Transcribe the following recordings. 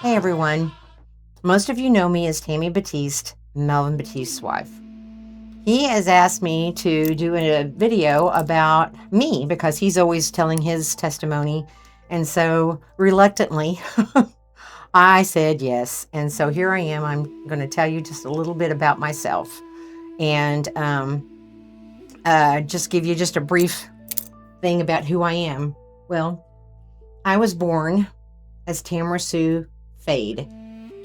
Hey everyone. Most of you know me as Tammy Battiest, Melvin Battiest's wife. He has asked me to do a video about me because he's always telling his testimony. And so reluctantly, I said yes. And so here I am. I'm going to tell you just a little bit about myself and just give you just a brief thing about who I am. Well, I was born as Tamara Sue Fade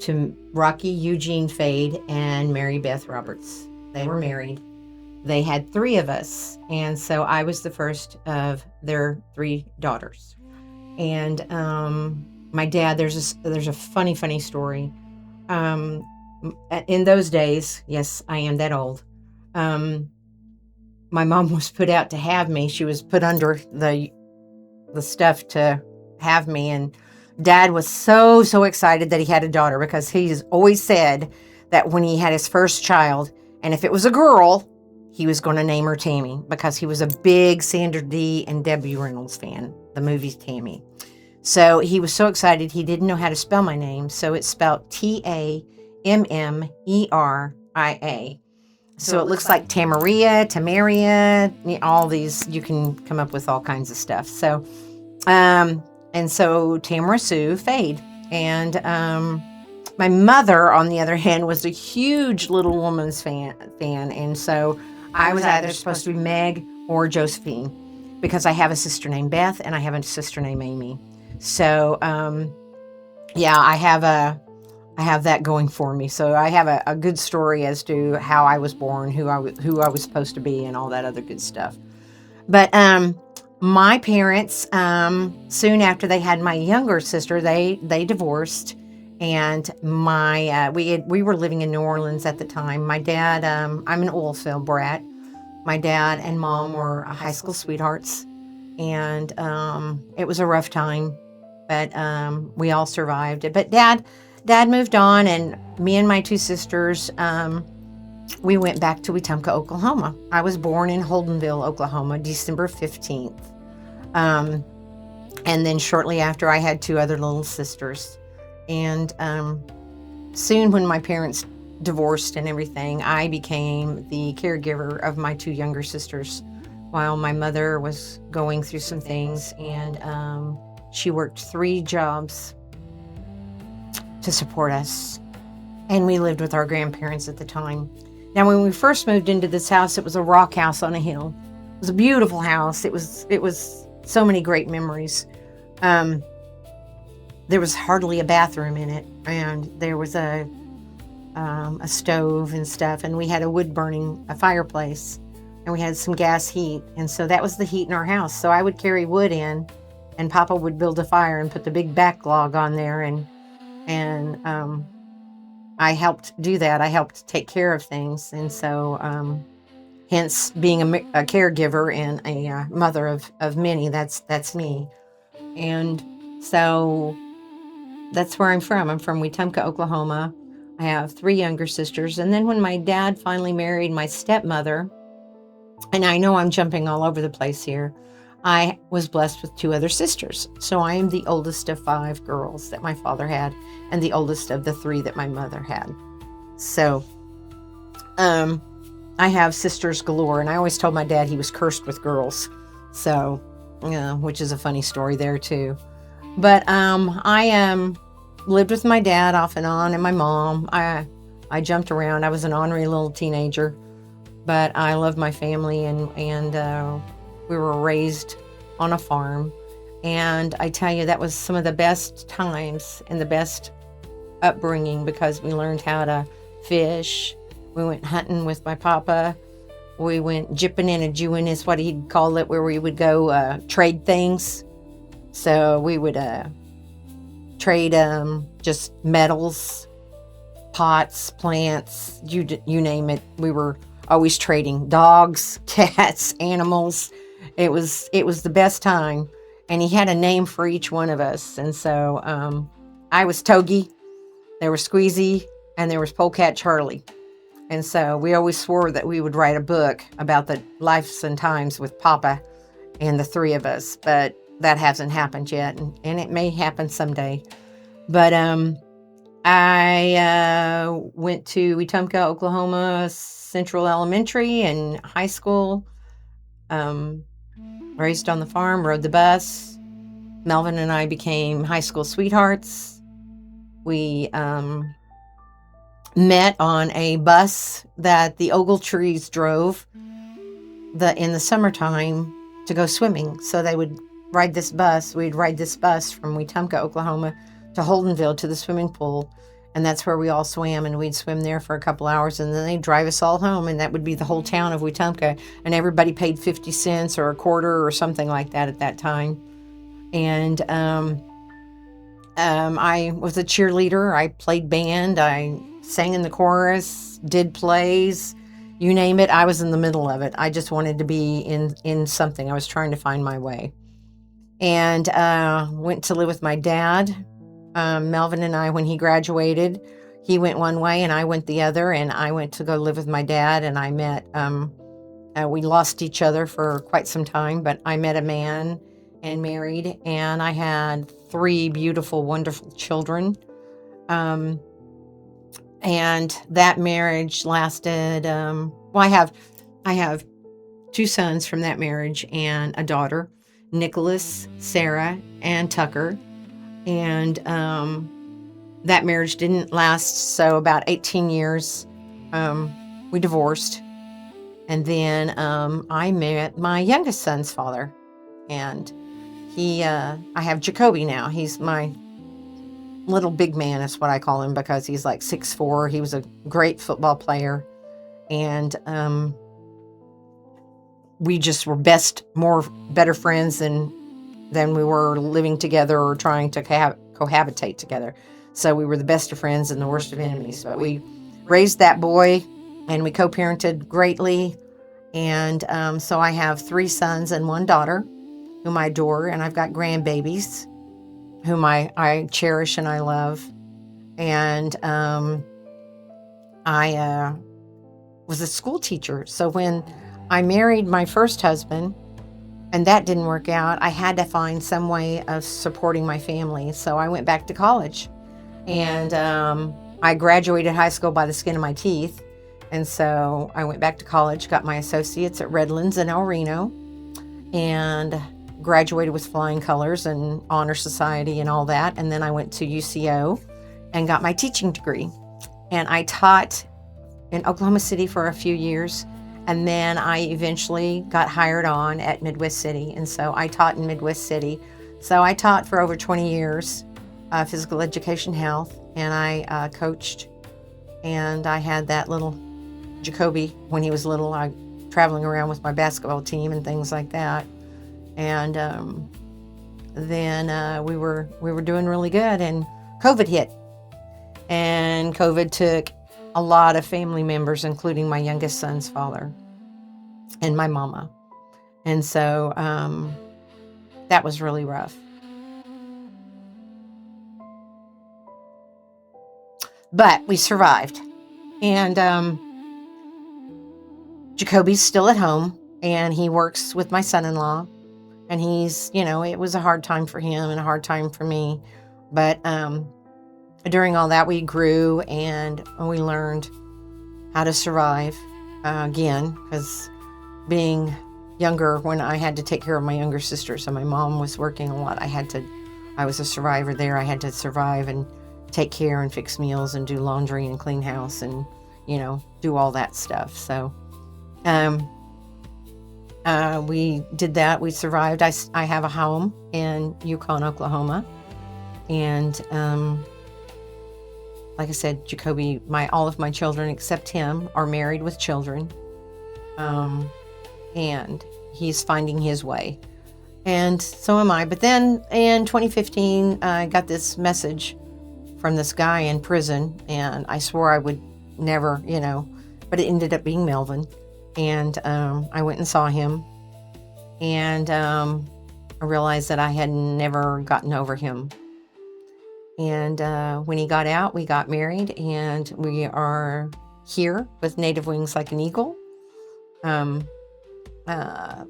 to Rocky Eugene Fade and Mary Beth Roberts. They were married. They had 3 of us, and so I was the first of their 3 daughters. And my dad, there's a funny story. In those days, yes, I am that old. My mom was put out to have me. She was put under the stuff to have me, and Dad was so excited that he had a daughter because he's always said that when he had his first child, and if it was a girl, he was going to name her Tammy because he was a big Sandra Dee and Debbie Reynolds fan, the movie Tammy. So he was so excited he didn't know how to spell my name, so it's spelled Tammeria. So it looks like Tamaria, all these, you can come up with all kinds of stuff. So and so Tamara Sue Fade. And my mother, on the other hand, was a huge Little Woman's fan. And so I was either supposed to be Meg or Josephine because I have a sister named Beth and I have a sister named Amy. So, yeah, I have that going for me. So I have a good story as to how I was born, who I was supposed to be, and all that other good stuff. But my parents, soon after they had my younger sister, they divorced, and we were living in New Orleans at the time. My dad, I'm an oil field brat. My dad and mom were high school sweethearts, and it was a rough time, but we all survived it. But Dad moved on, and me and my 2 sisters, we went back to Wetumka, Oklahoma. I was born in Holdenville, Oklahoma, December 15th. And then shortly after, I had 2 other little sisters. And soon when my parents divorced and everything, I became the caregiver of my 2 younger sisters while my mother was going through some things. And she worked 3 jobs to support us. And we lived with our grandparents at the time. Now, when we first moved into this house, it was a rock house on a hill. It was a beautiful house. It was so many great memories. There was hardly a bathroom in it, and there was a stove and stuff, and we had a fireplace, and we had some gas heat, and so that was the heat in our house. So I would carry wood in, and Papa would build a fire and put the big backlog on there, and I helped do that. I helped take care of things. And so, hence being a caregiver and a mother of many, that's me. And so that's where I'm from. I'm from Wetumka, Oklahoma. I have 3 younger sisters. And then when my dad finally married my stepmother, and I know I'm jumping all over the place here, I was blessed with 2 other sisters. So I am the oldest of 5 girls that my father had, and the oldest of the 3 that my mother had. So, I have sisters galore, and I always told my dad he was cursed with girls. So, which is a funny story there too. But I lived with my dad off and on, and my mom. I jumped around. I was an ornery little teenager, but I loved my family, and we were raised on a farm. And I tell you, that was some of the best times and the best upbringing because we learned how to fish. We went hunting with my papa. We went gypping and a Jewing is what he'd call it, where we would go trade things. So we would trade just metals, pots, plants, you name it. We were always trading dogs, cats, animals. It was the best time. And he had a name for each one of us. And so I was Togie, there was Squeezy, and there was Polecat Charlie. And so we always swore that we would write a book about the lives and times with Papa. and the three of us, but that hasn't happened yet, and it may happen someday. But I went to Wetumka, Oklahoma Central Elementary and high school. Raised on the farm, rode the bus. Melvin and I became high school sweethearts. We met on a bus that the Ogletrees drove in the summertime to go swimming. So they would ride this bus. We'd ride this bus from Wetumka, Oklahoma to Holdenville to the swimming pool. And that's where we all swam, and we'd swim there for a couple hours, and then they'd drive us all home, and that would be the whole town of Wetumka, and everybody paid 50 cents or a quarter or something like that at that time. And I was a cheerleader. I played band. I sang in the chorus, did plays, you name it. I was in the middle of it. I just wanted to be in something. I was trying to find my way. And went to live with my dad. Melvin and I, when he graduated, he went one way and I went the other, and I went to go live with my dad, and I met, we lost each other for quite some time, but I met a man and married, and I had 3 beautiful, wonderful children. And that marriage lasted, I have 2 sons from that marriage and a daughter, Nicholas, Sarah, and Tucker. And that marriage didn't last, so about 18 years, we divorced. And then I met my youngest son's father, and I have Jacoby now. He's my little big man, is what I call him, because he's like 6'4". He was a great football player, and we just were better friends than we were living together or trying to cohabitate together. So we were the best of friends and the worst of enemies. But we raised that boy, and we co-parented greatly. And so I have 3 sons and 1 daughter, whom I adore, and I've got grandbabies, whom I cherish and I love. And I was a school teacher. So when I married my first husband, and that didn't work out, I had to find some way of supporting my family. So I went back to college, and I graduated high school by the skin of my teeth. And so I went back to college, got my associates at Redlands and El Reno, and graduated with flying colors and honor society and all that. And then I went to UCO and got my teaching degree. And I taught in Oklahoma City for a few years. And then I eventually got hired on at Midwest City. And so I taught in Midwest City. So I taught for over 20 years, physical education health. And I coached. And I had that little Jacoby when he was little, traveling around with my basketball team and things like that. And then we were doing really good. And COVID hit. And COVID took a lot of family members, including my youngest son's father and my mama. And so that was really rough. But we survived. And Jacoby's still at home, and he works with my son-in-law. And he's, it was a hard time for him and a hard time for me. But during all that, we grew and we learned how to survive again, because being younger, when I had to take care of my younger sister, so my mom was working a lot, I was a survivor there. I had to survive and take care and fix meals and do laundry and clean house and, do all that stuff. So we did that. We survived. I have a home in Yukon, Oklahoma. And like I said, Jacoby, all of my children except him are married with children. And he's finding his way. And so am I. But then in 2015, I got this message from this guy in prison, and I swore I would never, but it ended up being Melvin. And I went and saw him, and I realized that I had never gotten over him. And when he got out, we got married, and we are here with Native Wings Like an Eagle.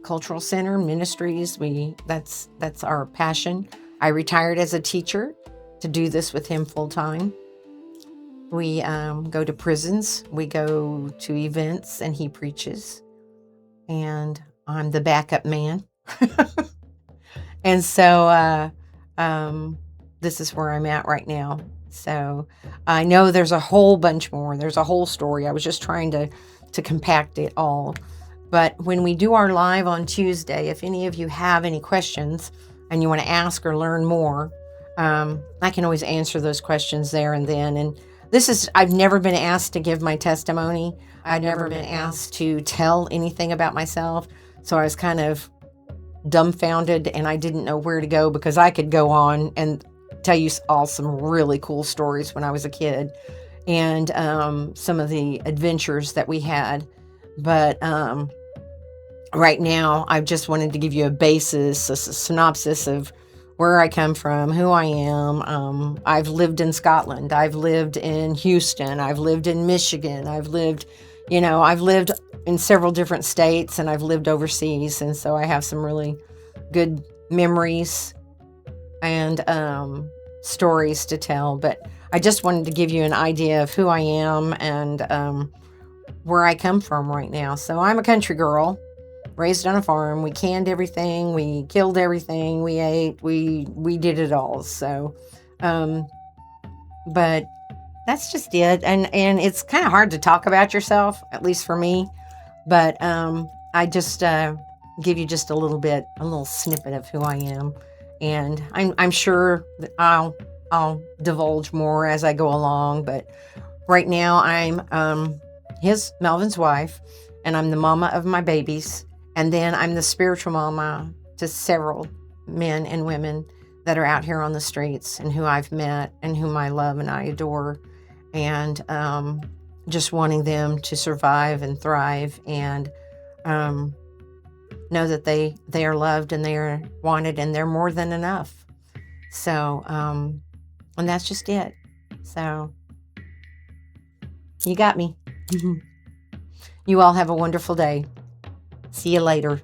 cultural center ministries. That's our passion. I retired as a teacher to do this with him full time. We go to prisons, we go to events, and he preaches, and I'm the backup man. And so this is where I'm at right now. So I know there's a whole bunch more. There's a whole story. I was just trying to compact it all. But when we do our live on Tuesday, if any of you have any questions and you want to ask or learn more, I can always answer those questions there and then. And I've never been asked to give my testimony. I've never been asked to tell anything about myself. So I was kind of dumbfounded and I didn't know where to go, because I could go on and tell you all some really cool stories when I was a kid, and some of the adventures that we had. But right now, I just wanted to give you a basis, a synopsis of where I come from, who I am. I've lived in Scotland. I've lived in Houston. I've lived in Michigan. I've lived in several different states, and I've lived overseas. And so I have some really good memories and stories to tell. But I just wanted to give you an idea of who I am and where I come from right now. So I'm a country girl, raised on a farm. We canned everything. We killed everything. We ate. We did it all. So, but that's just it. And it's kind of hard to talk about yourself, at least for me. But I just give you just a little snippet of who I am. And I'm sure that I'll divulge more as I go along. But right now I'm Melvin's wife, and I'm the mama of my babies. And then I'm the spiritual mama to several men and women that are out here on the streets and who I've met and whom I love and I adore. And just wanting them to survive and thrive and know that they are loved and they are wanted and they're more than enough. So, and that's just it. So, you got me. You all have a wonderful day. See you later.